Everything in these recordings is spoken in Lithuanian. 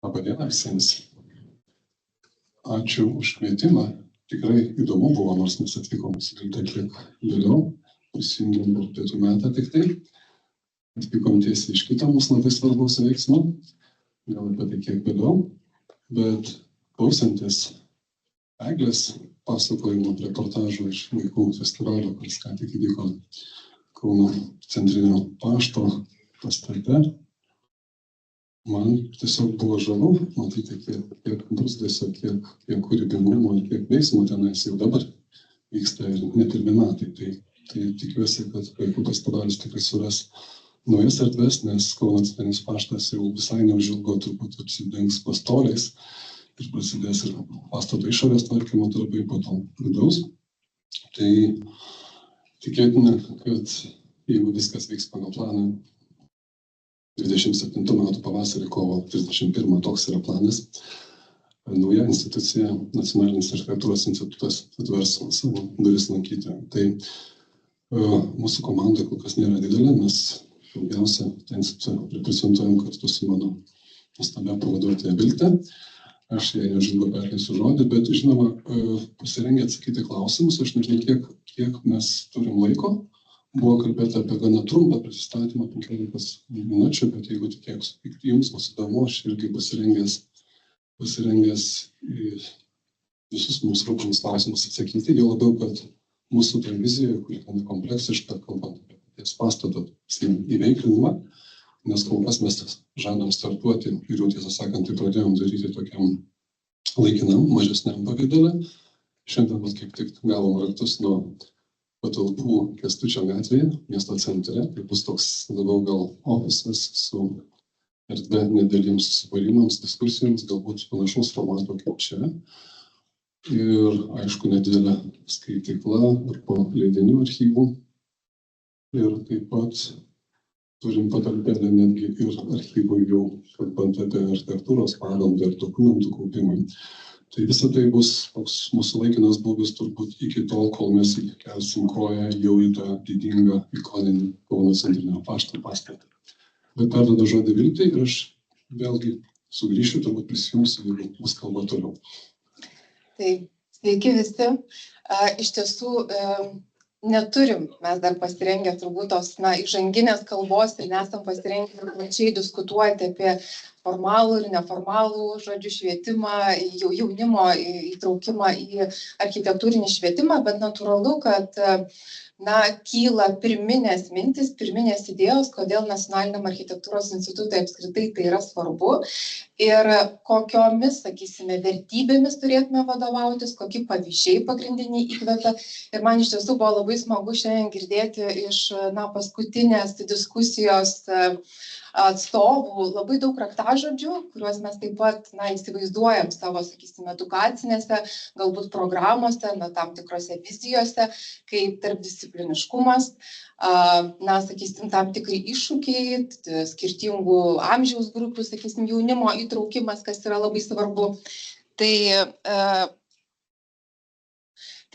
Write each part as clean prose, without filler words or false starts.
Labadiena visiems. Ačiū už kvietimą. Tikrai įdomu buvo, nors mes atvykom kiek vėliau, prisijungėm per pietų metą tik tai. Atvykom tiesiai iš kito mums labai svarbaus veiksmo, gal apie tai kiek vėliau, bet klausantis Eglės pasakojimo reportažo iš vaikų festivalio, kuris ką tik įvyko Kauno centrinio pašto pastate, man tiesiog buvo žavu matyti, kiek bruzdesio, kiek kūrybingumo, kiek veiksmų tenais jau dabar vyksta ir ne pirmi metai. Tai tikiuosi, kad vaikų festivalis tikrai suras naujas erdves, nes Kauno centrinis paštas jau visai neužilgo turbūt apsidengs pastoliais ir prasidės ir pastato išorės tvarkymo darbai, po to vidaus. Tai tikėtina, kad jeigu viskas vyks pagal planą, 27 metų pavasarį, kovo 31, toks yra planas, nauja institucija, Nacionalinis architektūros institutas atvers savo duris lankytojams. Tai mūsų komanda kol kas nėra didelė, mes daugiausia tą instituciją reprezentuojam kartu su mano nuostabia pavaduotoja Vilte. Aš jai neužilgo perleisiu žodį, bet žinoma, pasirengę atsakyti klausimus, aš nežinau, kiek mes turim laiko. Buvo kalbėta apie gana trumpą prisistatymą, 15 minučių, bet jeigu tik jums bus įdomu, aš irgi pasirengęs į visus mums rūpimus klausimus atsakyti, jau labiau, kad mūsų ta vizija, kuri gana kompleksiška, kalbant apie paties pastato įveiklinimą, nes kol kas mes žadam startuoti ir jau tiesą sakant, tai pradėjom daryti tokiam laikinam, mažesniam pavidale. Šiandien mes kaip tik gavom raktus nuo patalpų Kęstučio gatvėje, miesto centre. Tai bus toks labiau gal ofisas su erdve nedėliems susibūrimams, diskusijoms, galbūt panašaus formato kaip čia. Ir aišku, nedidelė skaitykla arba leidinių archyvų. Ir taip pat turim patalpėlę netgi ir archyvų jau, kalbant apie architektūros paveldą ir dokumentų kaupimui. Tai visa tai bus toks mūsų laikinas būvis turbūt iki tol, kol mes kelsim koją jau į tą didingą ikoninį Kauno centrinio pašto pastatą. Bet perduodu žodį Viltei ir aš vėlgi sugrįšiu, turbūt prisijungsiu, jeigu bus kalba toliau. Tai sveiki visi. Iš tiesų, neturim mes dar pasirengę turbūt tos įžanginės kalbos ir nesam pasirengę plačiai diskutuoti apie formalų ir neformalų švietimą, jaunimo įtraukimą į architektūrinį švietimą, bet natūralu, kad kyla pirminės mintis, pirminės idėjos, kodėl Nacionaliniam architektūros institutui apskritai tai yra svarbu ir kokiomis, sakysime, vertybėmis turėtume vadovautis, kokie pavyzdžiai pagrindiniai įkvepia. Ir man iš tiesų buvo labai smagu šiandien girdėti iš paskutinės diskusijos atstovų labai daug raktažodžių, kuriuos mes taip pat įsivaizduojam savo, sakysime, edukacinėse, galbūt programuose, tam tikrose vizijose, kaip tarpdiscipliniškumas, sakysim, tam tikrai iššūkiai, skirtingų amžiaus grupių, sakysim, jaunimo įtraukimas, kas yra labai svarbu.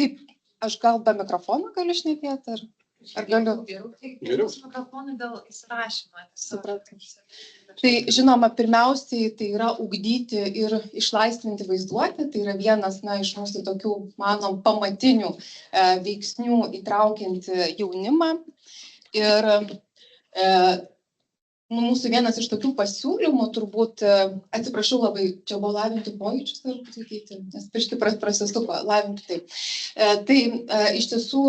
Taip, aš gal be mikrofono galiu šnekėti, ar galiu? Geriau. Mikrofonų dėl įsirašymo. Supratau. Tai žinoma, pirmiausiai tai yra ugdyti ir išlaisvinti vaizduotę, tai yra vienas iš mūsų tokių, manom, pamatinių veiksnių įtraukianti jaunimą. Ir mūsų vienas iš tokių pasiūlymų turbūt, atsiprašau labai, čia buvo lavinti pojūčius, ar pasakyti, nes prieškai prasisuko, lavinti taip. Tai iš tiesų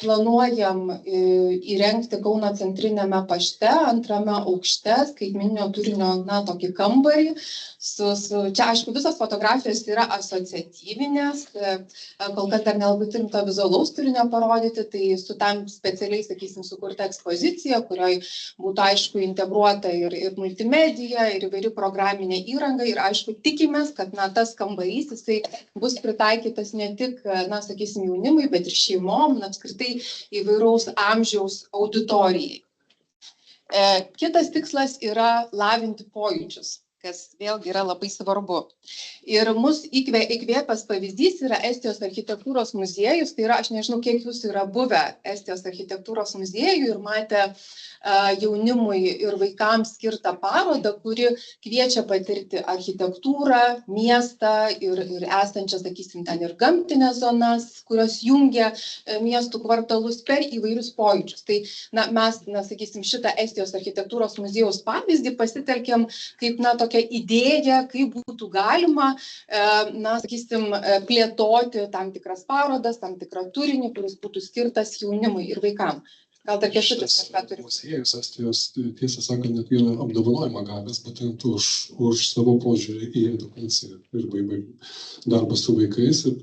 planuojam įrengti Kauno centrinėme pašte, antrame aukšte, skaitmeninio turinio, tokį kambarį. Čia, aišku, visos fotografijos yra asociatyvinės, kol kas dar nelabai turim to vizualaus turinio parodyti, tai su tam specialiai, sakysim, sukurta ekspozicija, kurioje būtų, aišku, integruota ir multimedija, ir įvairi programinė įranga, ir, aišku, tikimės, kad tas kambarys, jisai bus pritaikytas ne tik, sakysim, jaunimui, bet ir šeimom, apskritai įvairaus amžiaus auditorijai. Kitas tikslas yra lavinti pojūčius. kas vėlgi yra labai svarbu. Ir mus įkvėpęs pavyzdys yra Estijos architektūros muziejus. Tai yra, aš nežinau, kiek jūsų yra buvę Estijos architektūros muziejų ir matę jaunimui ir vaikams skirtą parodą, kuri kviečia patirti architektūrą, miestą ir esančias, sakysim, ten ir gamtinės zonas, kurios jungia miestų kvartalus per įvairius pojūčius. Tai mes, sakysim, šitą Estijos architektūros muziejaus pavyzdį pasitelkėm kaip tokią idėją, kaip būtų galima, sakysim, plėtoti tam tikras parodas, tam tikrą turinį, kuris būtų skirtas jaunimui ir vaikams. Gal dar Kęstutis kažką turi? Muziejus Estijos, tiesą sakant, net yra apdovanojimą gavęs būtent už savo požiūrį į edukaciją ir darbą su vaikais. Ir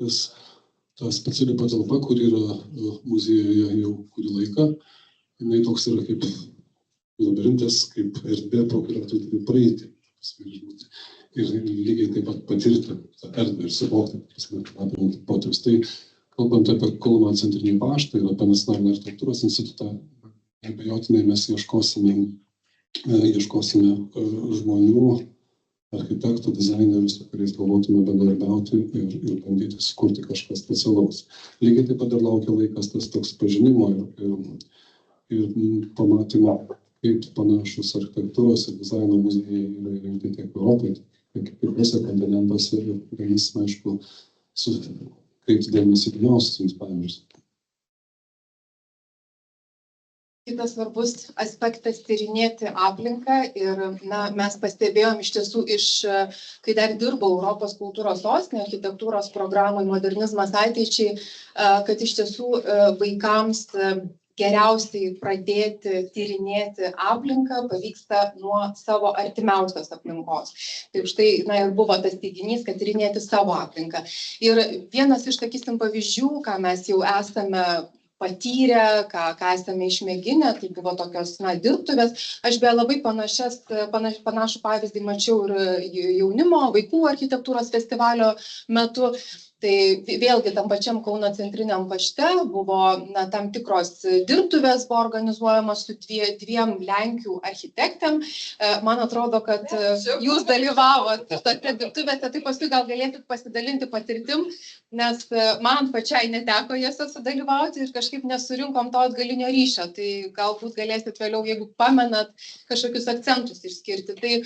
ta speciali patalpa, kur yra muziejuje jau kurį laiką, jinai toks yra kaip labirintas, kaip erdvė, pro kurią tu turi praeiti. Ir lygiai taip pat patirti tą erdvę ir suvokti, apimant potyrius. Tai kalbant apie Kauno centrinį paštą ir apie Nacionalinį architektūros institutą, abejotinai mes ieškosime žmonių, architektų, dizainerių, su kuriais galvotume bendradarbiauti ir bandyti sukurti kažką specialaus. Lygiai taip pat dar laukia laikas tas toks pažinimo ir pamatymo, kaip panašus architektūros ir dizaino muziejai yra įrengti tiek Europoje, tiek kitose kontinentuose ir galėsime, aišku, kreipti dėmesį įdomiausius pavyzdžius. Kitas svarbus aspektas - tyrinėti aplinką ir mes pastebėjom iš tiesų, kai dar dirbau Europos kultūros sostinėje architektūros programai Modernizmas ateičiai, kad iš tiesų vaikams geriausiai pradėti tyrinėti aplinką pavyksta nuo savo artimiausios aplinkos. Tai štai ir buvo tas teiginys, kad tyrinėti savo aplinką. Ir vienas iš, sakysim, pavyzdžių, ką mes jau esame patyrę, ką esame išmėginę, tai buvo tokios dirbtuvės. Aš beje labai panašų pavyzdį mačiau ir jaunimo, vaikų architektūros festivalio metu. Tai vėlgi tam pačiam Kauno centriniam pašte buvo tam tikros dirbtuvės, buvo organizuojamos su dviem Lenkių architektėm. Man atrodo, kad jūs dalyvavot tose dirbtuvėse, tai paskui gal galėsit pasidalinti patirtim, nes man pačiai neteko jose sudalyvauti ir kažkaip nesurinkom to atgalinio ryšio. Tai galbūt galėsit vėliau, jeigu pamenat, kažkokius akcentus išskirti. Tai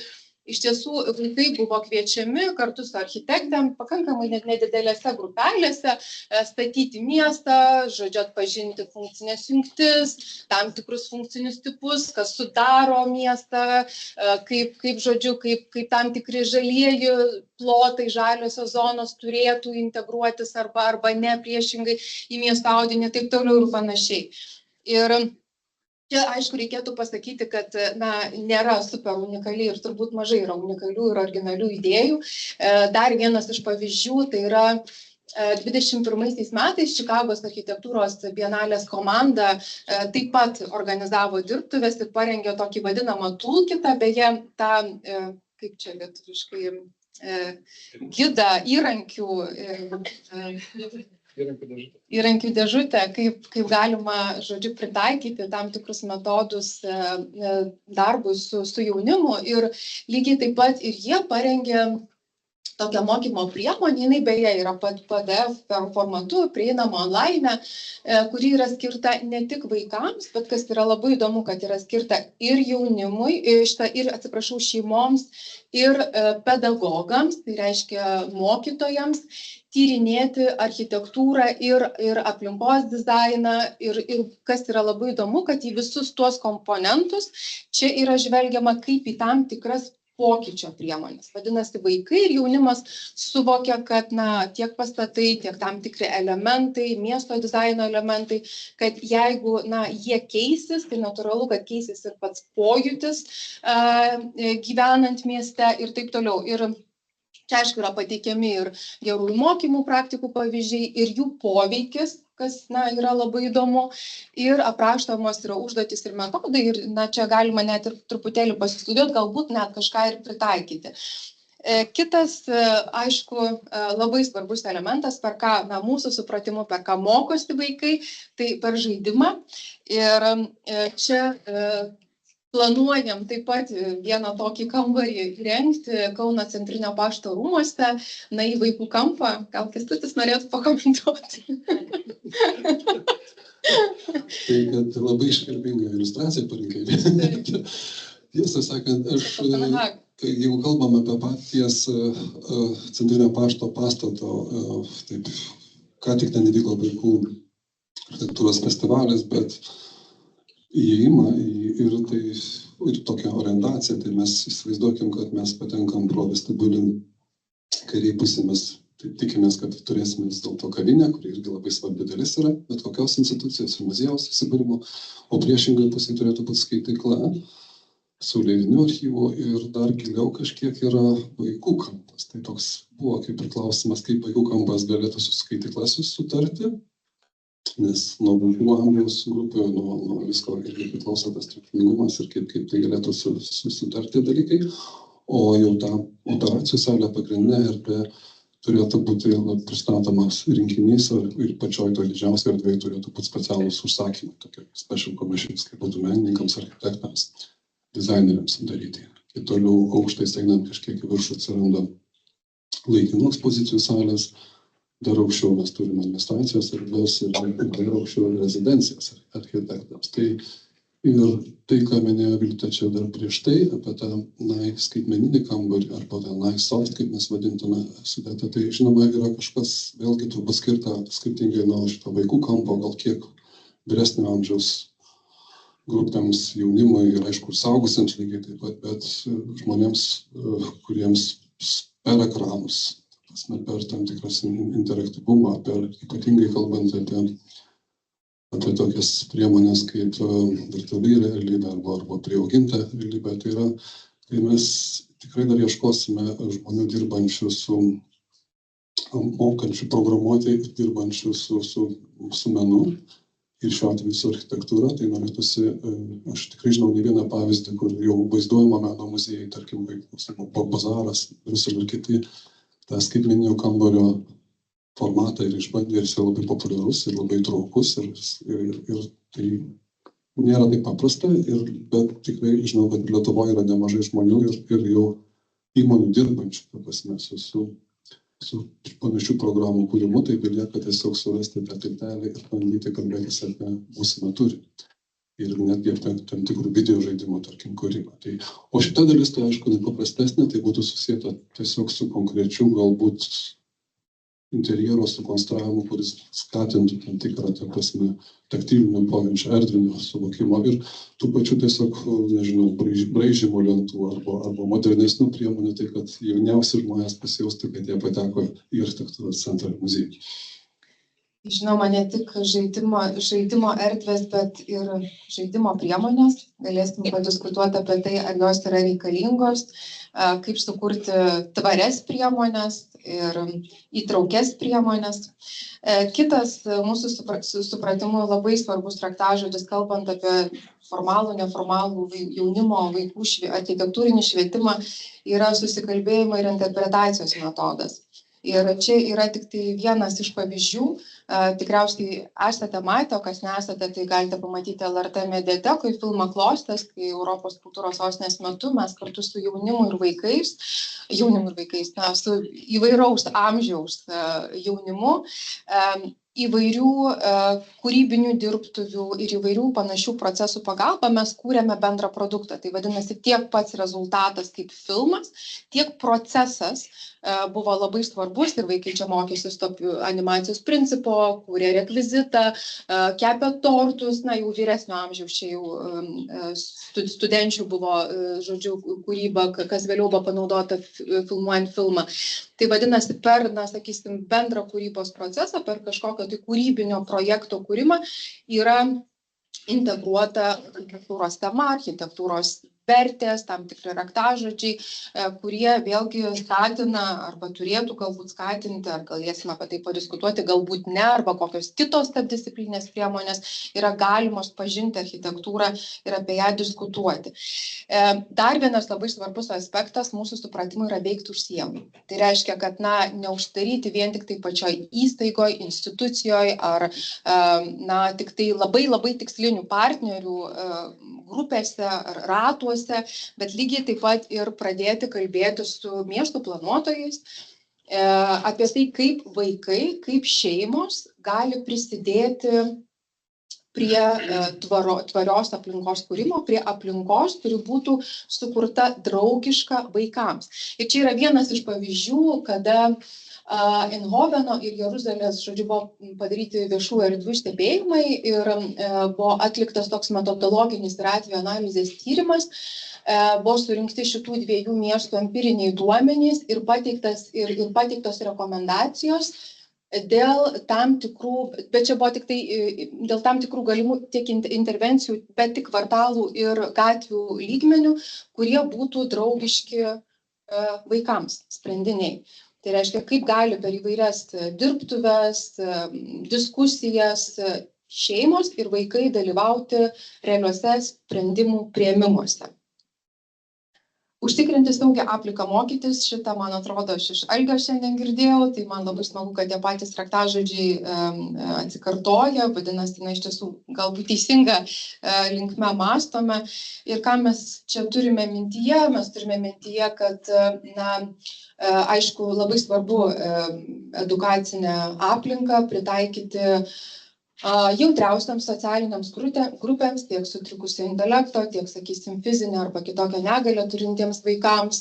iš tiesų, vaikai buvo kviečiami kartu su architektėm, pakankamai net nedidelėse grupelėse, statyti miestą, žodžiu, atpažinti funkcinės jungtis, tam tikrus funkcinius tipus, kas sudaro miestą, kaip tam tikri žalieji plotai, žaliosios zonos turėtų integruotis arba ne priešingai į miesto audinį, taip toliau ir panašiai. Ir čia, aišku, reikėtų pasakyti, kad nėra super unikaliai ir turbūt mažai yra unikalių ir originalių idėjų. Dar vienas iš pavyzdžių, tai yra 21 metais Čikagos architektūros bienalės komanda taip pat organizavo dirbtuves ir parengė tokį vadinamą toolkitą, beje, tą, kaip čia lietuviškai, gidą įrankių dėžutę, kaip galima, žodžiu, pritaikyti tam tikrus metodus darbui su jaunimu. Ir lygiai taip pat ir jie parengė tokią mokymo priemonę, jinai beje yra PDF formatu, prieinama online, kuri yra skirta ne tik vaikams, bet kas yra labai įdomu, kad yra skirta ir jaunimui, šeimoms, ir pedagogams, tai reiškia mokytojams, tyrinėti architektūrą ir aplinkos dizainą. Ir kas yra labai įdomu, kad į visus tuos komponentus čia yra žvelgiama kaip į tam tikras pokyčio priemonės. Vadinasi, vaikai ir jaunimas suvokia, kad tiek pastatai, tiek tam tikri elementai, miesto dizaino elementai, kad jeigu jie keisis, tai natūralu, kad keisis ir pats pojūtis gyvenant mieste ir taip toliau. Ir čia, aišku, yra pateikiami ir gerųjų mokymų praktikų pavyzdžiai ir jų poveikis, kas yra labai įdomu, ir aprašomos yra užduotis ir metodai, ir čia galima net ir truputėlį pasistudijuoti, galbūt net kažką ir pritaikyti. Kitas, aišku, labai svarbus elementas, per ką mūsų supratimu, per ką mokosi vaikai, tai per žaidimą. Ir čia planuojam taip pat vieną tokį kambarį įrengti Kauno Centrinio pašto rūmuose, į vaikų kampą. Gal Kęstutis norėtų pakomentuoti? Tai kad labai iškalbinga iliustracija parinkai. Tiesą sakant, jeigu kalbame apie paties Centrinio pašto pastato, taip, ką tik ten įvyko vaikų architektūros festivalis, bet įėjimą ir tokią orientaciją, tai mes įsivaizduokim, kad mes patenkam pro vestibulį kairėj pusėj, mes tikimės, kad turėsime vis dėlto kavinę, kuri irgi labai svarbi dalis yra, bet kokios institucijos ir muziejaus įsibūrimo, o priešingai pusėj turėtų būti skaitykla su leidinių archyvu ir dar giliau kažkiek yra vaikų kampas. Tai toks buvo kaip ir klausimas, kaip vaikų kampas galėtų su skaitykla sutarti. Nes nuo vaikų amžiaus grupių, nuo visko irgi priklauso tas triukšmingumas ir kaip tai galėtų susitarti dalykai. O jau ta operacijų salė pagrindinė erdvė turėtų būti pristatomas rinkinys ir pačioj to didžiausiai erdvėje turėtų būti specialūs užsakymai, tokie special commissions, kaip būtų menininkams, architektams, dizaineriams daryti. Kai toliau aukštais einant kažkiek į viršų atsiranda laikinų ekspozicijų salės. Dar aukščiau mes turime administracijos erdvės ir dar aukščiau rezidencijas architektams. Tai, ką minėjo Viltė čia dar prieš tai, apie tą skaitmeninį kambarį arba tą soft, kaip mes vadintume sudėtą, tai žinoma yra kažkas vėlgi turbūt skirta skirtingai nuo šito vaikų kampo, gal kiek vyresnio amžiaus grupėms, jaunimui ir aišku saugusiems lygiai taip pat, bet žmonėms, kuriems per ekranus, per tam tikras interaktyvumą, ypatingai kalbant apie tokias priemonės kaip virtuali realybė arba priauginta realybė. Tai mes tikrai dar ieškosime žmonių dirbančių mokančių programuoti ir dirbančių su menu ir šiuo atveju su architektūra. Tai norėtųsi, aš tikrai žinau ne vieną pavyzdį, kur jau vaizduojama meno muziejai, tarkim, Bazaras, Briuselio ir kiti, tą skaitmeninio kambario formatą ir išbandė ir jis labai populiarus ir labai traukus ir tai nėra taip paprasta, bet tikrai žinau, kad Lietuvoje yra nemažai žmonių ir jau įmonių dirbančių, ta prasme, su panašių programų kūrimu, tai belieka tiesiog surasti tą tiltelį ir bandyti kalbėtis apie būsimą turinį. Ir netgi tam tikrų video žaidimų, tarkim, kūrimą. O šita dalis, tai aišku, nepaprastesnė, tai būtų susieta tiesiog su konkrečiu, galbūt interjero sukonstravimu, kuris skatintų tam tikrą, ta prasme, taktilinio pojūčio, erdvinio suvokimo ir tų pačių tiesiog, nežinau, braižymo lentų arba modernesnių priemonių, tai kad jauniausi žmonės pasijaustų, kad jie pateko į architektūros centrą ir muziejų. Žinoma, ne tik žaidimo erdvės, bet ir žaidimo priemonės. Galėsim padiskutuoti apie tai, ar jos yra reikalingos, kaip sukurti tvarias priemonės ir įtraukės priemonės. Kitas mūsų supratimu labai svarbus raktažodis, kalbant apie formalų, neformalų jaunimo vaikų architektūrinį švietimą, yra susikalbėjimo ir interpretacijos metodas. Ir čia yra tik tai vienas iš pavyzdžių. Tikriausiai esate matę, o kas nesate, tai galite pamatyti LRT mediatekoje filmą Klostės, kai Europos kultūros sostinės metu mes kartu su jaunimu ir vaikais, su įvairaus amžiaus jaunimu, įvairių kūrybinių dirbtuvių ir įvairių panašių procesų pagalba mes kūrėme bendrą produktą. Tai vadinasi, tiek pats rezultatas kaip filmas, tiek procesas buvo labai svarbus ir vaikai čia mokysis animacijos principo, kūrė rekvizitą, kepė tortus, jau vyresnio amžiaus čia jau studenčių buvo, žodžiu, kūryba, kas vėliau buvo panaudota filmuojant filmą. Tai vadinasi, per, sakysim, bendrą kūrybos procesą, per kažkokio tai kūrybinio projekto kūrimą yra integruota architektūros tema, architektūros vertės, tam tikri raktažodžiai, kurie vėlgi skatina arba turėtų galbūt skatinti, ar galėsime apie tai padiskutuoti, galbūt ne, arba kokios kitos tarpdisciplinės priemonės yra galimos pažinti architektūrą ir apie ją diskutuoti. Dar vienas labai svarbus aspektas mūsų supratimui yra veikti už sienų. Tai reiškia, kad neuždaryti vien tik tai pačioj įstaigoje, institucijoje ar tik tai labai tikslinių partnerių grupėse ar ratuose, bet lygiai taip pat ir pradėti kalbėti su miestų planuotojais apie tai, kaip vaikai, kaip šeimos gali prisidėti prie tvarios aplinkos kūrimo, prie aplinkos, kuri būtų sukurta draugiška vaikams. Ir čia yra vienas iš pavyzdžių, kada Eindhoveno ir Jeruzalės, buvo padaryti viešų erdvių stebėjimai ir buvo atliktas toks metodologinis ir atvejo analizės tyrimas, buvo surinkti šitų dviejų miestų empiriniai duomenys ir pateiktos rekomendacijos dėl tam tikrų, bet čia buvo tik tai dėl tam tikrų galimų tiek intervencijų, bet tik kvartalų ir gatvių lygmenių, kurie būtų draugiški vaikams sprendiniai. Tai reiškia, kaip gali per įvairias dirbtuves, diskusijas šeimos ir vaikai dalyvauti realiuose sprendimų priėmimuose. Užtikrinti saugią aplinką mokytis, šitą, man atrodo, aš iš Algio šiandien girdėjau, tai man labai smagu, kad tie patys raktažodžiai atsikartoja, vadinasi, iš tiesų galbūt teisinga linkme mąstome. Ir ką mes čia turime mintyje? Mes turime mintyje, kad, aišku, labai svarbu edukacinę aplinką pritaikyti jautriausiams socialiniams grupėms, tiek sutrikusio intelekto, tiek, sakysim, fizinę arba kitokią negalią turintiems vaikams,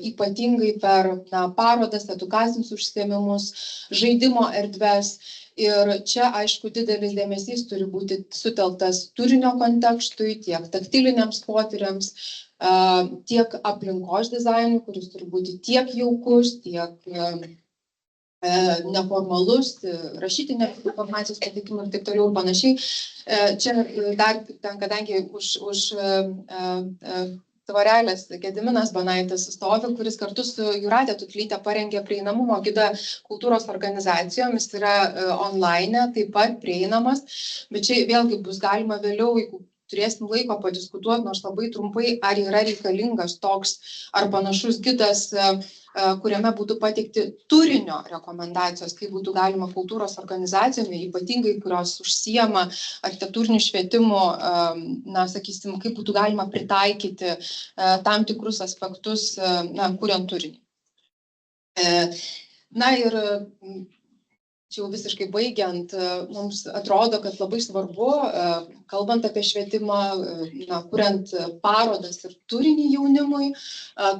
ypatingai per parodas, edukacinius užsiėmimus, žaidimo erdves. Ir čia, aišku, didelis dėmesys turi būti sutelktas turinio kontekstui, tiek taktiliniams potyriams, tiek aplinkos dizainui, kuris turi būti tiek jaukus, tiek neformalus, rašytinė informacijos pateikimų ir taip toliau ir panašiai. Čia dar, kadangi už tvorelės Gediminas Banaitis stovi, kuris kartu su Jūratė Tutlytė parengė prieinamumo gidą kultūros organizacijomis, yra online, taip pat prieinamas, bet čia vėlgi bus galima vėliau, jeigu turėsim laiko padiskutuoti, nors labai trumpai, ar yra reikalingas toks ar panašus gidas, kuriame būtų pateikti turinio rekomendacijos, kaip būtų galima kultūros organizacijomis, ypatingai, kurios užsiema architektūriniu švietimu, sakysim, kaip būtų galima pritaikyti tam tikrus aspektus, kuriant turinį. Ir čia jau visiškai baigiant, mums atrodo, kad labai svarbu, kalbant apie švietimą, kuriant parodas ir turinį jaunimui,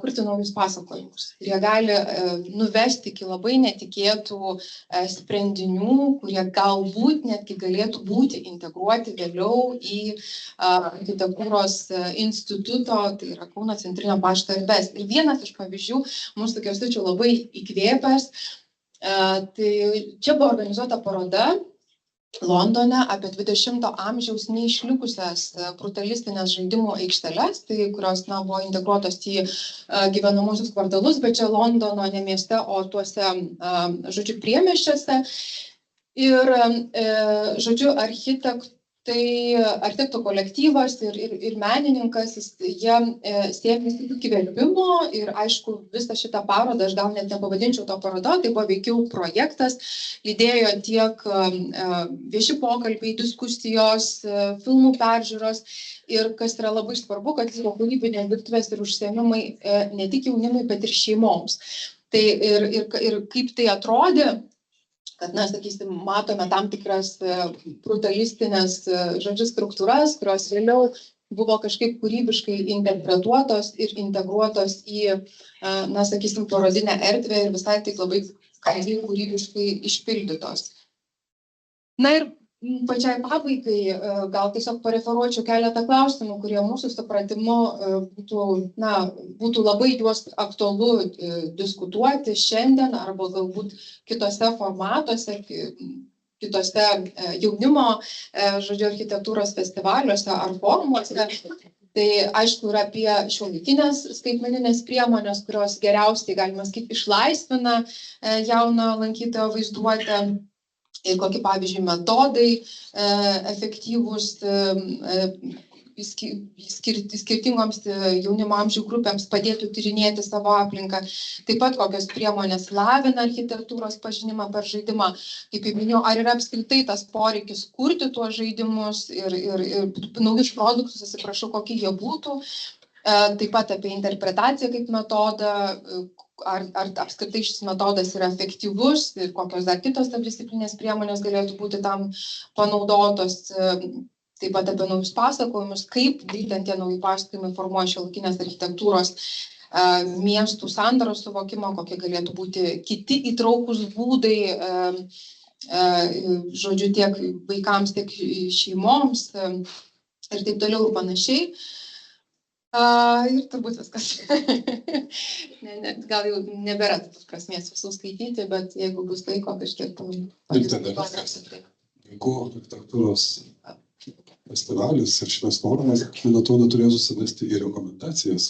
kurti naujus pasakojimus. Jie gali nuvesti iki labai netikėtų sprendinių, kurie galbūt netgi galėtų būti integruoti vėliau į architektūros instituto, tai yra Kauno centrinio pašto erdves. Ir vienas iš pavyzdžių, mūsų Kęstučio labai įkvėpęs, tai čia buvo organizuota paroda Londone apie 20-ojo amžiaus neišlikusias brutalistinės žaidimų aikšteles, tai kurios buvo integruotos į gyvenamuosius kvartalus, bet čia Londono ne mieste, o tuose, priemiesčiuose. Ir, architektų kolektyvas ir menininkas, jie sėmėsi įkvėpimo ir, aišku, visą šitą parodą, aš gal net nepavadinčiau to parodo, tai buvo veikiau projektas, lydėjo tiek vieši pokalbiai, diskusijos, filmų peržiūros ir, kas yra labai svarbu, kad buvo kūrybinės dirbtuvės ir užsiėmimai ne tik jaunimui, bet ir šeimoms. Tai ir kaip tai atrodė, kad, sakysim, matome tam tikras brutalistinės, struktūras, kurios vėliau buvo kažkaip kūrybiškai interpretuotos ir integruotos į, sakysim, parodinę erdvę ir visai taip labai kūrybiškai išpildytos. Ir pačiai pabaigai gal tiesiog pareferuočiau keletą klausimų, kurie mūsų supratimu būtų labai juos aktualu diskutuoti šiandien arba galbūt kitose formatuose, kitose jaunimo, architektūros festivaliuose ar forumuose. Tai aišku, yra apie šiuolaikinės skaitmeninės priemonės, kurios geriausiai, galima sakyti, išlaisvina jauną lankytojo vaizduotę. Ir kokie, pavyzdžiui, metodai efektyvūs skirtingoms jaunimo amžių grupėms padėtų tyrinėti savo aplinką. Taip pat kokios priemonės lavina architektūros pažinimą per žaidimą. Kaip jau minėjau, ar yra apskritai tas poreikis kurti tuos žaidimus ir naujus produktus, atsiprašau, kokie jie būtų. Taip pat apie interpretaciją kaip metodą, ar apskritai šis metodas yra efektyvus ir kokios dar kitos tarpdisciplinės priemonės galėtų būti tam panaudotos. Taip pat apie naujus pasakojimus, kaip būtent tie nauji pasakojimai formuoja šiuolaikinės architektūros miestų sandaros suvokimą, kokie galėtų būti kiti įtraukus būdai, žodžiu, tiek vaikams, tiek šeimoms ir taip toliau ir panašiai. Ir turbūt viskas. Gal jau nebėra prasmės visų skaityti, bet jeigu bus laiko kažkiek vaikų architektūros festivalis ir šitas forumas, man atrodo, turėjo susivesti į rekomendacijas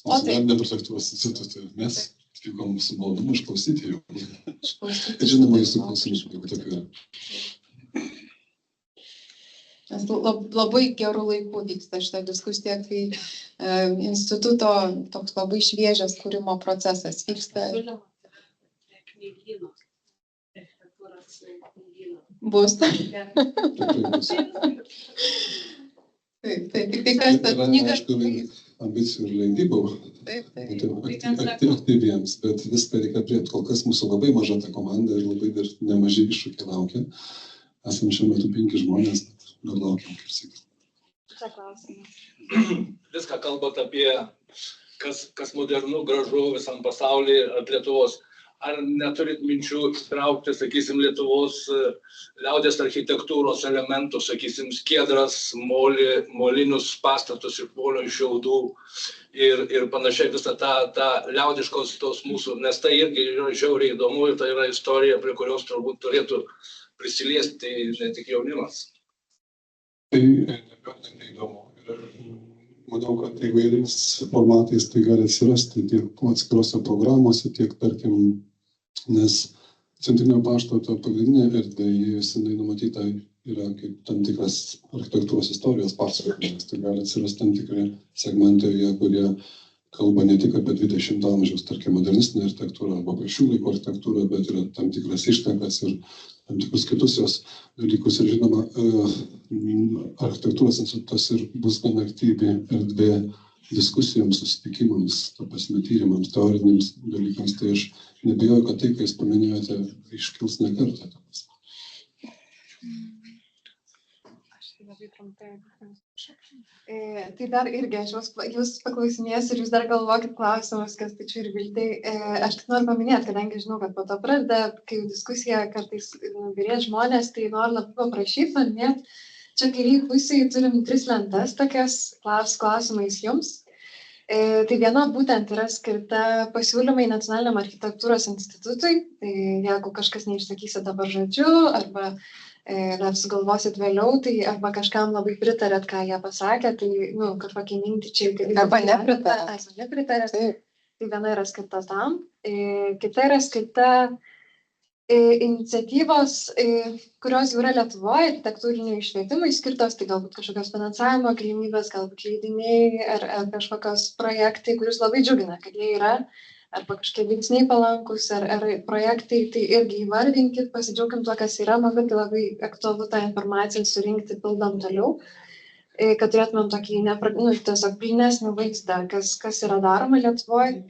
nacionalinio architektūros institutui. Mes atvykom su malonumu išklausyti jų. Ir žinoma, jūsų klausimus, jeigu tokių yra. Nes labai gerų laikų vyksta šitą diskusiją, kai instituto toks labai šviežias kūrimo procesas vyksta. Bus. Taip, kas tas knygas. Ambicijų ir leidybų aktyviems, bet viską reikia priimti. Kol kas mūsų labai maža ta komanda ir labai dar nemaži iššūkiai laukia. Esam šiuo metu 5 žmonės, dar laukiam, kaip sakyti. Viską kalbant apie, kas modernu, gražu visam pasaulyje ar Lietuvos. Ar neturit minčių įtraukti, sakysim, Lietuvos liaudies architektūros elementų, sakysim, skiedras, molinius pastatus iš molio, iš šiaudų ir panašiai visą tą liaudiškos tos mūsų, nes tai irgi yra žiauriai įdomu ir tai yra istorija, prie kurios turbūt turėtų prisiliesti ne tik jaunimas. Tai nebejotinai įdomu ir manau, kad įvairiais formatais tai gali atsirasti tiek atskirose programuose, tiek, tarkim, nes Centrinio pašto ta pagrindinė erdvė, jinai numatyta yra kaip tam tikras architektūros istorijos pasakojimas. Tai gali atsirasti tam tikri segmentai, kurie kalba ne tik apie 20 amžiaus, tarkim, modernistinę architektūrą arba šių laikų architektūrą, bet yra tam tikras ištakas ir tam tikrus kitus jos dalykus. Ir žinoma, architektūros institutas ir bus gana aktyvi erdvė diskusijoms, susitikimams, tyrimams, teoriniams dalykams. Tai aš nebijoju, kad tai, ką jūs paminėjote, iškils ne kartą. Tai dar irgi, aš jūs paklausinėsiu ir jūs dar galvokit klausimus, kas tai čia ir Viltei. Aš tik noriu paminėti, kadangi žinau, kad po to pradeda, kai diskusija kartais birėt žmonės, tai noriu labai paprašyti, paminėti. Čia kairėje pusėje turim 3 lentas tokias klausimais jums. Tai viena būtent yra skirta pasiūlymai Nacionaliniam architektūros institutui. Tai jeigu kažkas neišsakysit dabar žodžiu, arba dar sugalvosit vėliau, tai arba kažkam labai pritarėt, ką jie pasakė, tai kažkokie mintį čia. Arba nepritarėt. Tai viena yra skirta tam. Kita yra skirta iniciatyvos, kurios jau yra Lietuvoje, architektūriniai švietimai skirtos, tai galbūt kažkokios finansavimo galimybės, galbūt leidiniai ar kažkokios projektai, kurius labai džiugina, kad jie yra, arba kažkokie veiksniai palankus, ar projektai, tai irgi įvardinkit, pasidžiaugim tuo, kas yra, man irgi labai aktualu tą informaciją surinkti, pildom toliau, kad turėtumėm tokį tiesiog pilnesnį vaizdą, kas yra daroma Lietuvoje.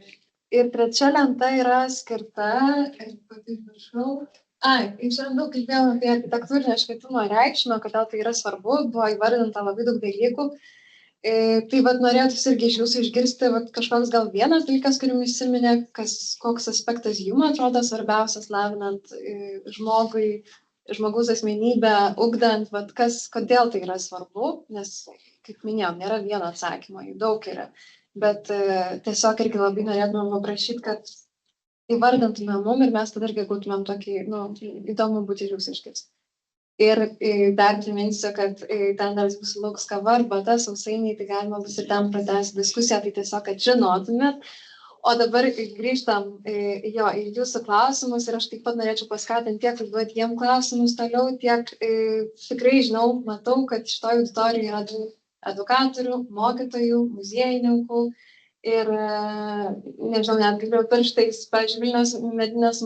Ir 3 lenta yra skirta, šiandien daug kalbėjome apie architektūrinę švietimo reikšmę, kodėl tai yra svarbu, buvo įvardinta labai daug dalykų. Tai norėtųsi irgi iš jūsų išgirsti kažkoks gal vienas dalykas, kurį jums įsiminė, koks aspektas jums atrodo svarbiausias, lavinant žmogaus asmenybę, ugdant, kodėl tai yra svarbu, nes, kaip minėjau, nėra vieno atsakymo, jų daug yra. Bet tiesiog irgi labai norėtumėm paprašyti, kad įvardintumėm mum ir mes tada irgi gautumėm tokį, įdomu būti ir jūs išgirsti. Ir dar priminsiu, kad ten dar bus lauks kava arbata, sausainiai, tai galima bus ir ten pratęsti diskusiją, tai tiesiog, kad žinotumėt. O dabar grįžtam į jūsų klausimus ir aš taip pat norėčiau paskatinti tiek užduoti jiem klausimus toliau, tiek tikrai žinau, matau, kad šitoje auditorijoje yra daug edukatorių, mokytojų, muziejininkų ir, nežinau, net galiu pirštais, pavyzdžiui, Vilniaus medinės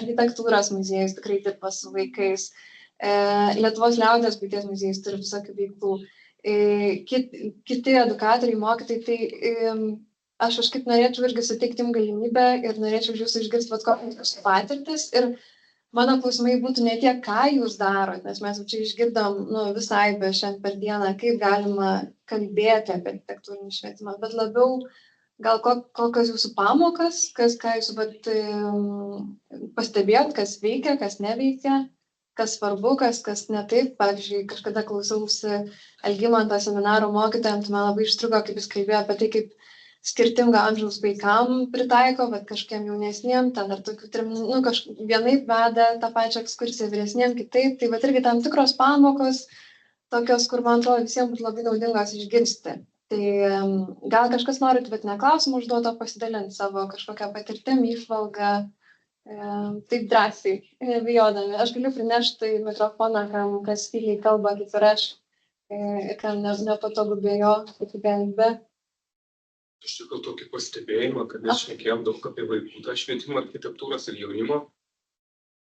architektūros muziejus tikrai dirba su vaikais. Lietuvos liaudies buities muziejus turi visokių veiklų. Kiti edukatoriai, mokytojai, tai aš kažkaip norėčiau irgi suteikti jums galimybę ir norėčiau jūsų išgirsti kokias patirtis. Ir mano klausimai būtų ne tiek, ką jūs darot, nes mes čia išgirdom visai be šiandien per dieną, kaip galima kalbėti apie architektūrinį švietimą, bet labiau gal kokios jūsų pamokas, ką jūs pastebėjot, kas veikia, kas neveikia, kas svarbu, kas ne taip. Pavyzdžiui, kažkada klausiausi Algimanto seminaro mokytojams, man labai ištrūko, kaip jis kalbėjo apie tai, kaip skirtingo amžiaus vaikam pritaiko, bet kažkiem jaunesniem, ten dar tokių terminų, vienaip veda tą pačią ekskursiją, vyresniem kitaip. Tai vat irgi tam tikros pamokos, tokios, kur man atrodo visiems būtų labai naudingos išgirsti. Tai gal kažkas norit, bet ne klausimą užduoto, pasidalinti savo kažkokią patirtim, įžvalgą, taip drąsiai, nebijodami. Aš galiu prinešti mikrofoną, kas tyliai kalba, kaip ir aš, ir kam nepatogu be jo, be. Aš tik tokį pastebėjimą, kad mes šnekėjom daug apie vaikų tą švietimą, architektūros ir jaunimo,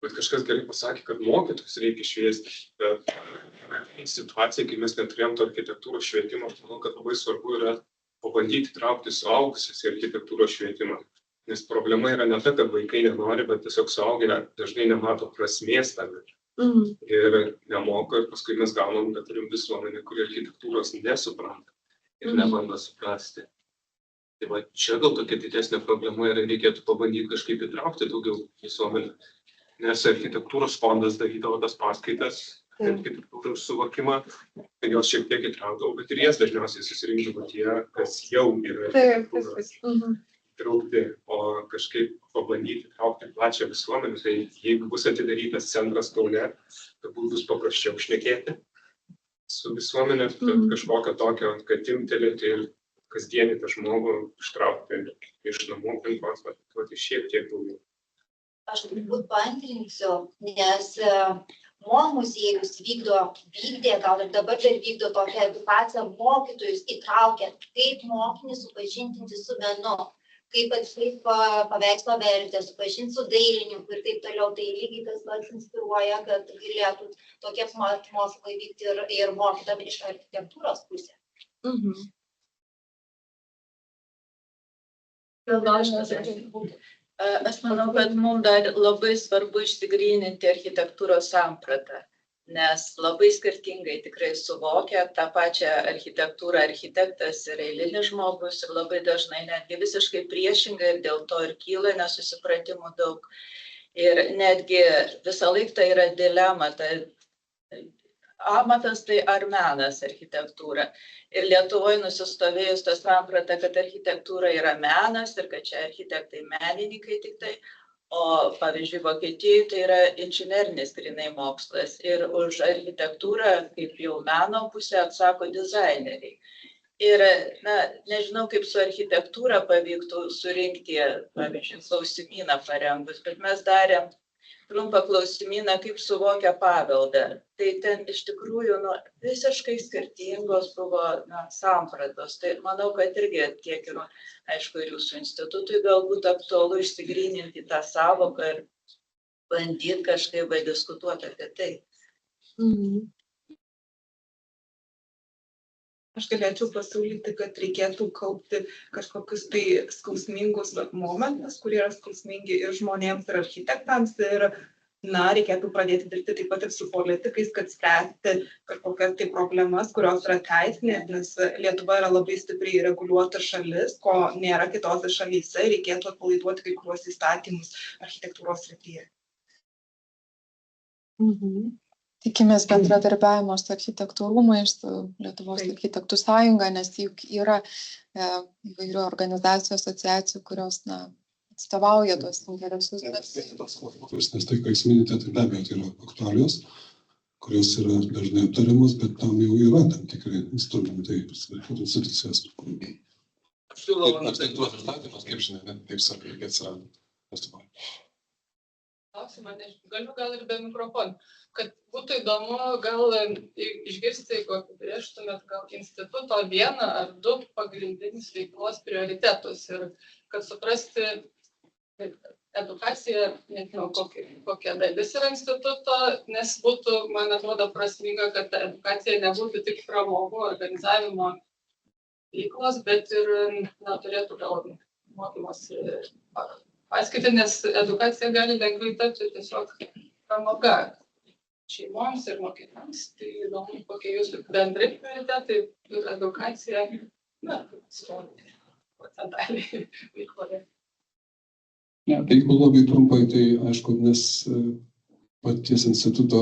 bet kažkas gerai pasakė, kad mokytojus reikia šviesti. Bet situacija, kai mes neturėjom to architektūros švietimo, manau, kad labai svarbu yra pabandyti traukti suaugusius į architektūros švietimą. Nes problema yra ne ta, kad vaikai nenori, bet tiesiog suaugę dažnai nemato prasmės tame. Ir nemoko, ir paskui mes gaunam, kad turim visuomenę, kuri architektūros nesupranta ir nebando suprasti. Tai va, čia gal tokia didesnė problema yra, reikėtų pabandyti kažkaip įtraukti daugiau visuomenę. Nes architektūros fondas darydavo tas paskaitas, architektūros suvokimą, tai jos šiek tiek įtraukdavo, bet ir jas dažniausiai susirinkdavo tie, kas jau yra architektūros įtraukti, o kažkaip pabandyti įtraukti plačią visuomenę. Tai jeigu bus atidarytas centras Kaune, tai bus paprasčiau šnekėti su visuomenė, kažkokio tokio, kad imtelėti ir kasdienį tą žmogų ištraukti iš namų aplinkos, vat šiek tiek daugiau. Aš turbūt paantrinsiu, nes Mo muziejus vykdė, gal ir dabar dar vykdo tokią edukaciją mokytojus įtraukiant, kaip mokinį supažindinti su menu, kaip paveikslo vertę, supažinti su dailininku ir taip toliau. Tai lygiai tas pats inspiruoja, kad galėtų tokie mokymai vykti ir mokydami iš architektūros pusės. Aš manau, kad mums dar labai svarbu išsigryninti architektūros sampratą, nes labai skirtingai tikrai suvokia tą pačią architektūrą architektas ir eilinis žmogus ir labai dažnai netgi visiškai priešingai ir dėl to ir kyla nesusipratimų daug. Ir netgi visą laiką tai yra dilema, tai amatas tai ar menas architektūra. Ir Lietuvoje nusistovėjus tą sampratą, kad architektūra yra menas ir kad čia architektai menininkai tik tai, o pavyzdžiui Vokietijoje tai yra inžinerinis grynai mokslas ir už architektūrą kaip jau meno pusę atsako dizaineriai. Ir nežinau, kaip su architektūra pavyktų surinkti, pavyzdžiui, klausimyną parengus, bet mes darėm trumpą klausimyną, kaip suvokia paveldą. Tai ten iš tikrųjų visiškai skirtingos buvo sampratos. Tai manau, kad irgi tiek ir, aišku, ir jūsų institutui galbūt aktualu išsigryninti tą savoką ir bandyti kažkaip diskutuoti apie tai. Aš galėčiau pasiūlyti, kad reikėtų kaupti kažkokius tai skausmingus momentus, kurie yra skausmingi ir žmonėms, ir architektams, ir reikėtų pradėti dirbti taip pat ir su politikais, kad spręsti kažkokias tai problemas, kurios yra teisinės, nes Lietuva yra labai stipriai reguliuota šalis, ko nėra kitose šalyse, reikėtų atpalaiduoti kai kuriuos įstatymus architektūros srityje. Tikimės bendradarbiavimo su architektų rūmais, su Lietuvos architektų sąjunga, nes juk yra įvairių organizacijų, asociacijų, kurios atstovauja tuos interesus. Nes tai, ką jūs minite, tai be abejo tai yra aktualios. kurios yra dažnai aptariamos, bet tam jau yra tam tikrai instrumentai ir institucijos. Aš siūlau Architektūros įstatymas, kaip žinia, net taip sakai, irgi atsirado. Klausimą, galiu gal ir be mikrofonų, kad būtų įdomu gal išgirsti, jeigu apibrėžtumėt gal instituto vieną ar du pagrindinius veiklos prioritetus ir kad suprasti edukacija, nežinau, kokia dalis yra instituto, nes būtų, man atrodo, prasminga, kad ta edukacija nebūtų tik pramogų organizavimo veiklos, bet ir turėtų gal mokymosi paskaitą, nes edukacija gali lengvai tapti tiesiog pramoga šeimoms ir mokiniams. Tai įdomu, kokie jūsų bendrai prioritetai ir edukacija, procentaliai veikloje. Jeigu labai trumpai, tai aišku, nes paties instituto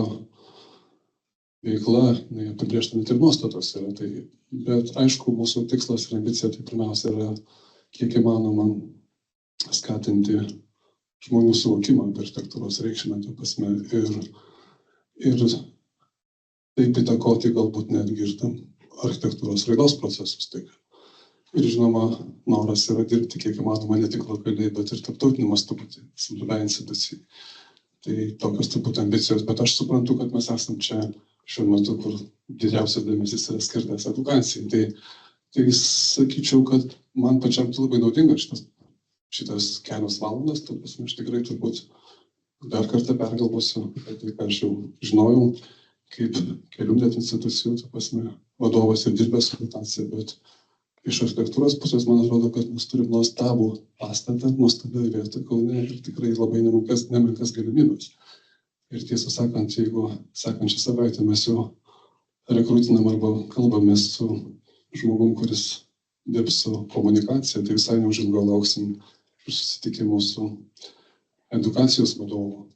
veikla, apibrėžta net ir nuostatos yra. Tai, bet aišku, mūsų tikslas ir ambicija tai pirmiausia yra kiek įmanoma skatinti žmonių suvokimą apie architektūros reikšmę, ta prasme, ir taip įtakoti galbūt netgi ir tam architektūros raidos procesus. Taip. Ir žinoma, noras yra dirbti kiek įmanoma ne tik lokaliai, bet ir tarptautiniu mastu, su dulia institucijai. Tai tokios turbūt ambicijos, bet aš suprantu, kad mes esam čia šiuo metu, kur didžiausias dėmesys yra skirtas edukacijai. Tai sakyčiau, kad man pačiam tai labai naudinga šitas kelios valandas, ta prasme, aš tikrai turbūt dar kartą pergalvosiu apie tai, ką aš jau žinojau, kaip kelių net institucijų, ta prasme, vadovas ir dirbęs su edukacija, bet iš architektūros pusės man atrodo, kad mes turim nuostabų pastatą, nuostabią vietą Kaune ir tikrai labai nemenkas galimybės. Ir tiesą sakant, jeigu sekančią savaitę mes jau rekrutinam arba kalbamės su žmogum, kuris dirbs su komunikacija, tai visai neužilgo lauksim susitikimų su edukacijos vadovu.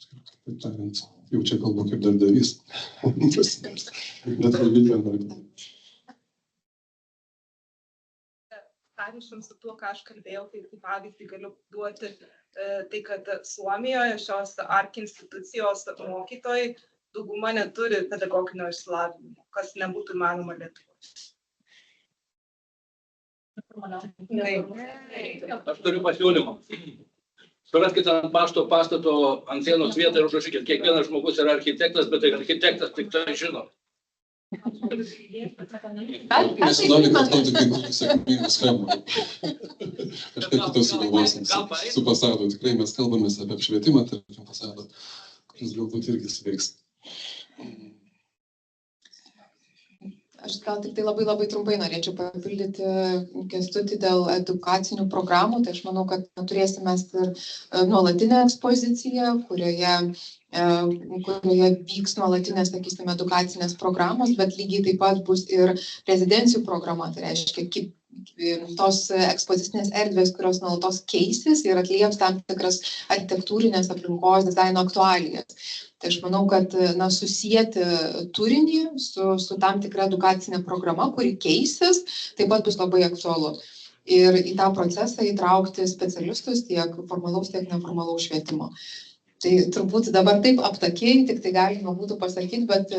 Taip tariant, jau čia kalbu kaip darbdavys. Bet Sąryšium su tuo, ką aš kalbėjau, tai pavyzdį galiu duoti tai, kad Suomijoje šios ARK institucijos mokytojai dauguma neturi pedagoginio išsilavinimo, kas nebūtų įmanoma Lietuvoje. Aš turiu pasiūlymą. Suraskite ant pašto pastato ant sienos vietą ir užrašykit, kiekvienas žmogus yra architektas, bet tai architektas tik tai žino. Nesinori kartoti, kaip sėkmingai skamba. Kažkaip kitos sugalvosim su fasadu. Tikrai mes kalbamės apie apšvietimą, tarkim fasado, kuris galbūt irgi sveiks. Aš gal tik tai labai trumpai norėčiau papildyti Kęstutį dėl edukacinių programų. Tai aš manau, kad turėsime ir nuolatinę ekspoziciją, kurioje vyks nuolatinės, sakysime, edukacinės programos, bet lygiai taip pat bus ir rezidencijų programa. Tai reiškia, tos ekspozicinės erdvės, kurios nuolatos keisis ir atlieps tam tikras architektūrinės aplinkos dizaino aktualijas. Tai aš manau, kad susijęti turinį su tam tikra edukacinė programa, kuri keisis, taip pat bus labai aktualu. Ir į tą procesą įtraukti specialistus tiek formalaus, tiek neformalaus švietimo. Tai turbūt dabar taip aptakiai, tik tai galima būtų pasakyti, bet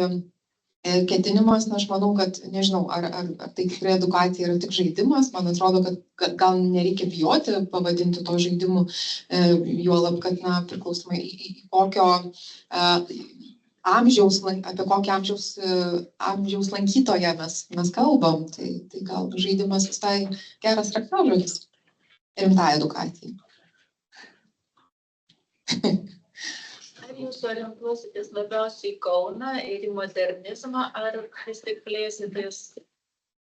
ketinimas, aš manau, kad nežinau, ar tai tikrai edukacija yra tik žaidimas. Man atrodo, kad gal nereikia bijoti pavadinti to žaidimu, juolab, kad priklausomai į kokio amžiaus, apie kokį amžiaus lankytoją mes kalbam. Tai gal žaidimas visai geras raktažodis rimtai edukacijai. Ar jūs orientuositės labiausiai į Kauną ir į modernizmą, ar vis tik plėsitės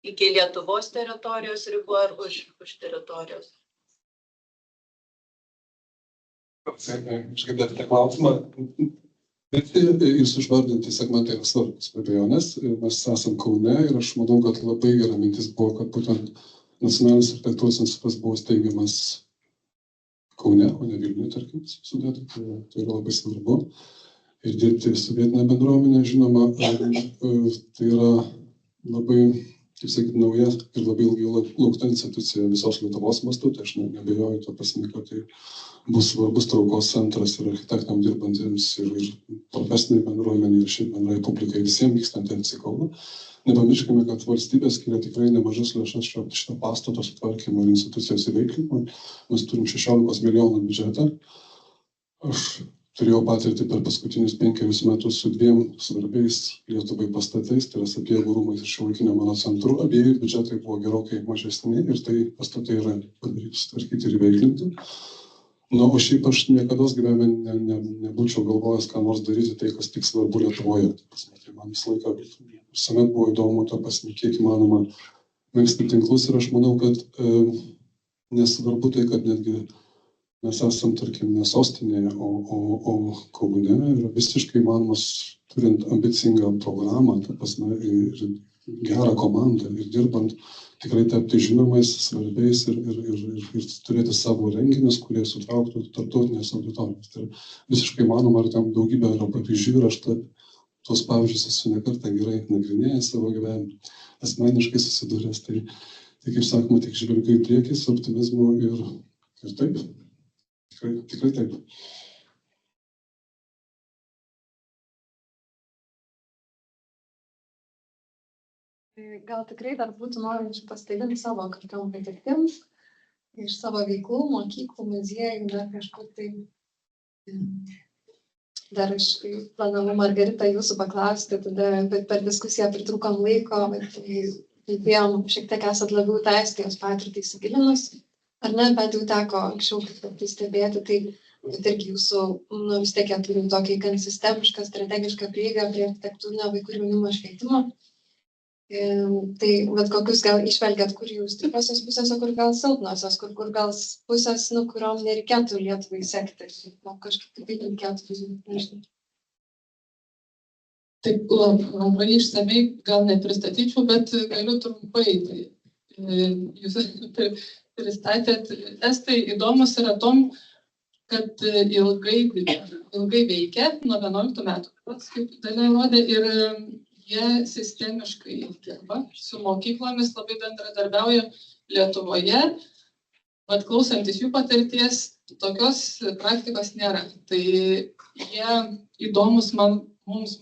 iki Lietuvos teritorijos ribų ar už teritorijos? Išgirdėte tą klausimą. Bet jūsų išvardinti segmentai yra svarbus, be abejonės. Mes esam Kaune ir aš manau, kad labai gera mintis buvo, kad būtent nacionalinis architektūros institutas buvo steigiamas Kaune, o ne Vilniuje, tarkim, sudėti. Tai yra labai svarbu. Ir dirbti su vietinė bendruomenė, žinoma, tai yra labai kaip sakyti, nauja ir labai ilgai laukta institucija visos Lietuvos mastu, tai aš neabejoju to prasme, kad tai bus svarbus traukos centras ir architektam dirbantiems ir profesiniai bendruomeniai ir šiaip bendrai publikai visiems vykstantiems į Kauną. Nepamirškime, kad valstybė skiria tikrai nemažas lėšas šito pastato sutvarkymo ir institucijos įveiklimui. Mes turim 16 milijonų biudžetą. Aš turėjau patirtį per paskutinius 5 metus su 2 svarbiais Lietuvai pastatais, tai yra Sapiegų rūmais ir Šiuolaikinio meno centru. Abiejų biudžetai buvo gerokai mažesni ir tai pastatai yra padaryti, sutvarkyti ir įveiklinti. O šiaip aš niekada gyvenime nebūčiau galvojęs, ką nors daryti tai, kas tik svarbu Lietuvoje. Tai man visą laiką visuomet buvo įdomu to prasme, kiek įmanoma megzti tinklus ir aš manau, kad nesvarbu tai, kad netgi mes esam, tarkim, ne sostinėje, o Kaune yra visiškai įmanomas, turint ambicingą programą, ta prasme, ir gerą komandą ir dirbant, tikrai tapti žinomais, svarbiais ir turėti savo renginius, kurie sutrauktų tarptautinės auditorijas. Tai visiškai manoma, ar tam daugybė yra pavyzdžių ir aš tuos pavyzdžius esu ne kartą gerai nagrinėjęs savo gyvenimą, asmeniškai susidūręs. Tai kaip sakoma, tik žvelgiu į priekį su optimizmu ir taip, tikrai taip. Gal tikrai dar būtų norinčių pasidalinti savo kažkam patirtim iš savo veiklų, mokyklų, muziejų, dar kažkur tai. Dar aš planavau, Margarita, jūsų paklausti, tada, bet per diskusiją pritrūkom laiko, tai kalbėjom, šiek tiek esat labiau tą Estijos patirtį įsigilinus, ar ne, bet jau teko anksčiau tai stebėti, tai irgi jūsų, vis tiek turim tokį gan sistemišką, strategišką prieigą prie architektūrinio vaikų ir jaunimo švietimo. Tai, bet kokius gal išvelgiat, kur jūs stipriosios pusės, o kur gal silpnosios, kur gal pusės, kuriom nereikėtų Lietuvai sekti, kažkaip taip reikėtų, nežinau. Taip, labai išsamei gal nepristatyčiau, bet galiu trumpai. Jūs pristatėt, estai įdomus yra tom, kad ilgai veikia, nuo 11 metų, kaip Dalia rodė, ir jie sistemiškai dirba su mokyklomis, labai bendradarbiauja Lietuvoje, bet klausantis jų patirties, tokios praktikos nėra. Tai jie įdomus mums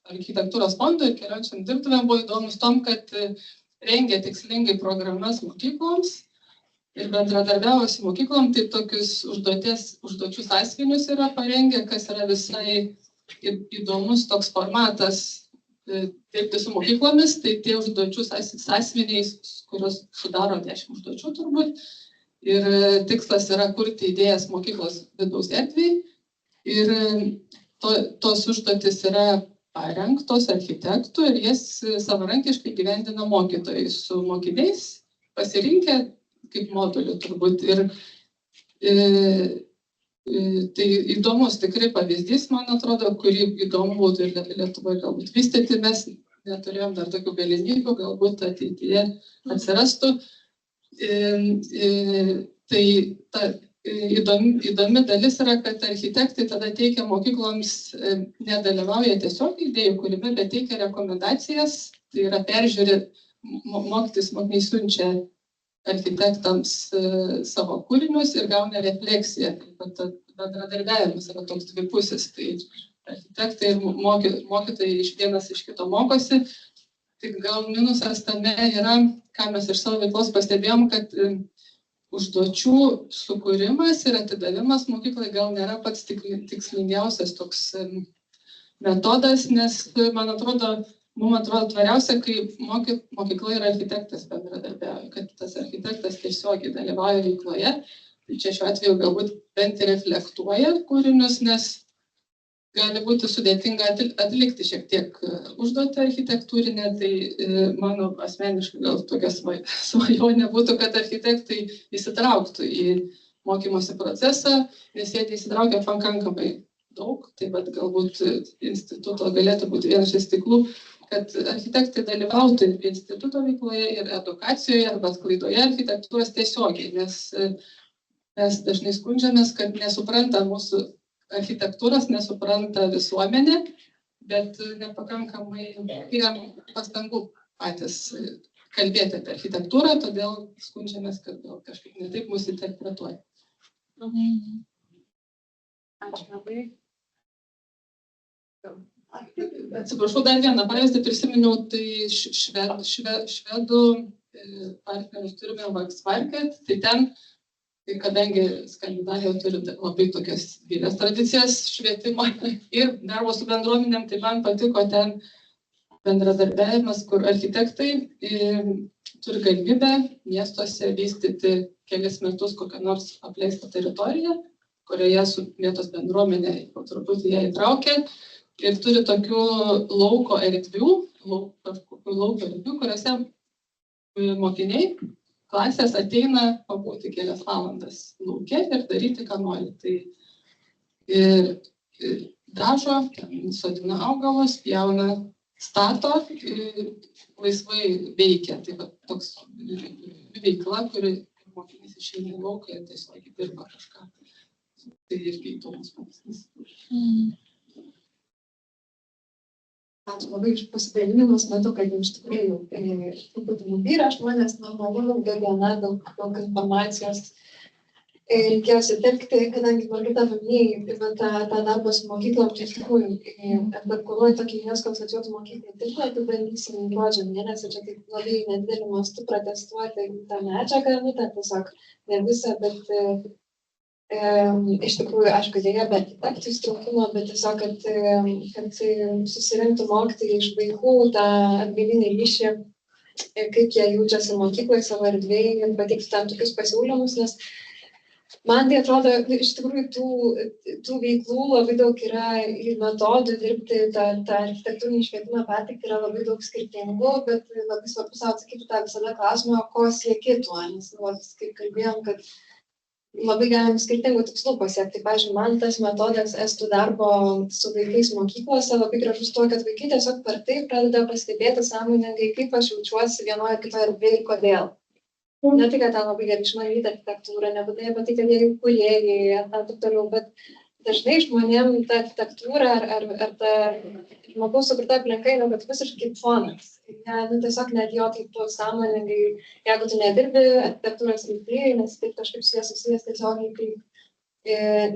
architektūros fondui ir keliončiam dirbtuvėm buvo įdomus tom, kad rengia tikslingai programas mokykloms ir bendradarbiavo su mokyklom, tai tokius užduočių sąsiuvinius yra parengę, kas yra visai įdomus toks formatas dirbti su mokyklomis, tai tie užduočių sąsiuviniai, kurios sudaro 10 užduočių turbūt. Ir tikslas yra kurti idėjas mokyklos vidaus erdvėj. Ir tos užduotis yra parengtos architektų ir jas savarankiškai gyvendina mokytojai su mokiniais, pasirinkę kaip modulių turbūt. Ir tai įdomus tikrai pavyzdys, man atrodo, kurį įdomu būtų ir Lietuvoje galbūt vystyti. Mes neturėjom dar tokių galimybių, galbūt ateityje atsirastų. Tai ta įdomi dalis yra, kad architektai tada teikia mokykloms, nedalyvauja tiesiog idėjų kūrime, bet teikia rekomendacijas, tai yra peržiūri, mokiniai siunčia architektams savo kūrinius ir gauna refleksiją. Bendradarbiavimas yra toks dvipusis, tai architektai ir mokytojai vienas iš kito mokosi. Tik gal minusas tame yra, ką mes iš savo veiklos pastebėjom, kad užduočių sukūrimas ir atidavimas mokyklai gal nėra pats tikslingiausias toks metodas, nes man atrodo, mums atrodo tvariausia, kai mokykla ir architektas bendradarbiauja, kad tas architektas tiesiogiai dalyvauja veikloje. Tai čia šiuo atveju galbūt bent reflektuoja kūrinius, nes gali būti sudėtinga atlikti šiek tiek užduotį architektūrinę. Tai mano asmeniškai gal tokia svajonė būtų, kad architektai įsitrauktų į mokymosi procesą, nes jie įsitraukia pakankamai daug. Tai galbūt instituto galėtų būti vienas iš tiklų, kad architektai dalyvautų instituto veikloje ir edukacijoje arba sklaidoje architektūros tiesiogiai, nes mes dažnai skundžiamės, kad nesupranta mūsų architektūros, nesupranta visuomenė, bet nepakankamai skiriam pastangų patys kalbėti apie architektūrą, todėl skundžiamės, kad gal kažkaip netaip mus interpretuoja. Ačiū labai. Atsiprašau, dar vieną pavyzdį prisiminiau, tai švedų partnerius turime Vaksvarket, tai ten, tai kadangi Skandinavija turi labai tokias gilias tradicijas švietimo ir darbo su bendruomenėm, tai man patiko ten bendradarbiavimas, kur architektai turi galimybę miestuose vystyti kelis metus kokią nors apleistą teritoriją, kurioje su vietos bendruomenė po truputį ją įtraukia ir turi tokių lauko erdvių, kuriuose mokiniai klasės ateina pabūti kelias valandas lauke ir daryti, ką nori. Tai dažo, sodina augalus, pjauna, stato ir laisvai veikia. Tai va, toks veikla, kuri mokinys išeina į lauką ir tiesiog dirba kažką. Tai irgi įdomus pavyzdys. Ačiū labai už pasidalinimus, matau, kad iš tikrųjų truputį nubyrė žmonės, normalu, diena, daug informacijos. Reikėjo sutelkti, kadangi Margarita paminėjai, tą darbą su mokyklom, čia iš tikrųjų atbarkuoju tokį UNESCO asociuotų mokyklų tinklą, tai bandysim gruodžio mėnesį, čia taip labai nedidelį mastu protestuoti tą medžiagą, ten tiesiog ne visą, bet iš tikrųjų, aišku, dėja, be architektų įstraukimo, bet tiesiog, kad susirinktų mokytojai iš vaikų tą atgalinį ryšį, kaip jie jaučiasi mokykloje savo erdvėje ir pateikti tam tokius pasiūlymus, nes man tai atrodo, iš tikrųjų, tų veiklų labai daug yra ir metodų dirbti, tą architektūrinį švietimą pateikti yra labai daug skirtingų, bet labai svarbu savo atsakyti tą visada klausimą, ko sieki tuo, nes, kaip kalbėjom, kad labai galim skirtingų tikslų pasiekti. Pavyzdžiui, man tas metodas estų darbo su vaikais mokyklose labai gražus tuo, kad vaikai tiesiog per tai pradeda pastebėti sąmoningai, kaip aš jaučiuosi vienoje ar kitoje erdvėje ir kodėl. Ne tai, kad ten labai gerai išmanyti architektūrą, nebūtinai apie tai, kad jie jau kūrėjai ir taip toliau, bet dažnai žmonėm ta architektūra ar ta žmogaus sukurta aplinka yra visiškai kaip fonas. Tiesiog net jo taip sąmoningai, jeigu tu nedirbi architektūros srityje, nes taip kažkaip su jie susijęs tiesiogiai, tai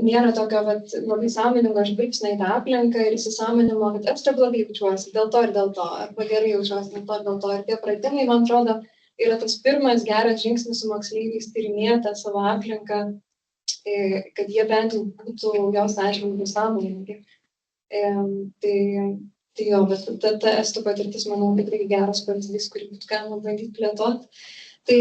nėra tokio labai sąmoningo žvilgsnio į tą aplinką ir įsisąmoninimo, kad aš čia blogai jaučiuosi dėl to ir dėl to, arba gerai jaučiuosi dėl to ir dėl to. Ir tie pratimai, man atrodo, yra tas pirmas geras žingsnis su moksleiviais tyrinėti savo aplinką, kad jie bent jau būtų jos atžvilgiu sąmoningi. Tai jo, bet ta estų patirtis, manau, tikrai geras pavyzdys, kurį būtų galima bandyti plėtoti. Tai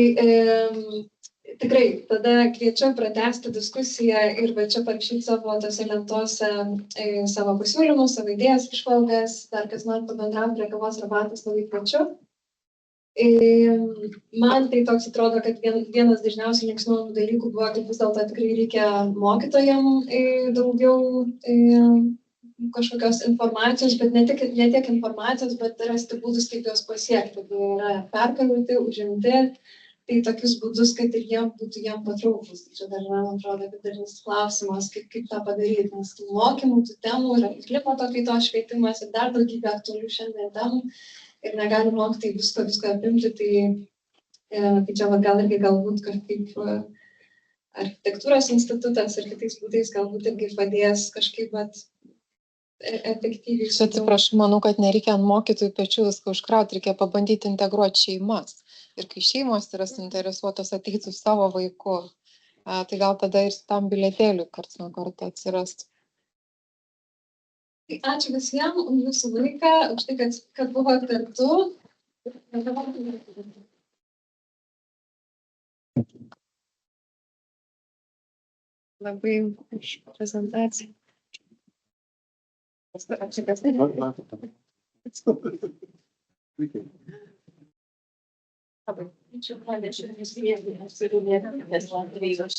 tikrai, tada kviečiu pratęsti diskusiją ir va čia parašyti savo tose lentose savo pasiūlymus, savo idėjas, išvalgas, dar kas nori pabendrauti prie kavos arbatos, labai kviečiu. Man tai toks atrodo, kad vienas dažniausiai linksmų dalykų buvo, kad vis dėlto tikrai reikia mokytojam daugiau kažkokios informacijos, bet ne tiek informacijos, bet rasti būdus, kaip jos pasiekti. Tai yra perkalbėti, užimti, tai tokius būdus, kad ir jiem būtų patrauklus. Tai čia dar, man atrodo, kad dažnis klausimas, kaip tą padaryti, nes tų mokymų, tų temų yra ir klimato kaitos švietimas ir dar daugybė aktualių šiandien temų ir negali mokytojai visko apimti, tai čia gal irgi galbūt kažkaip architektūros institutas ir kitais būdais galbūt irgi padės kažkaip efektyviai. Atsiprašau, manau, kad nereikia ant mokytojų pečių viską užkrauti, reikia pabandyti integruoti šeimas. Ir kai šeimos yra suinteresuotos ateiti su savo vaiku, tai gal tada ir su tam bilietėliu karts nuo karto atsirastų. Ačiū visiems už jūsų laiką, už tai, kad buvo kartu. Labai už prezentaciją. Ačiū, kas tai. Ačiū, pranešė, jūs vėlgi, nes turiu mėgti, nes man reikia.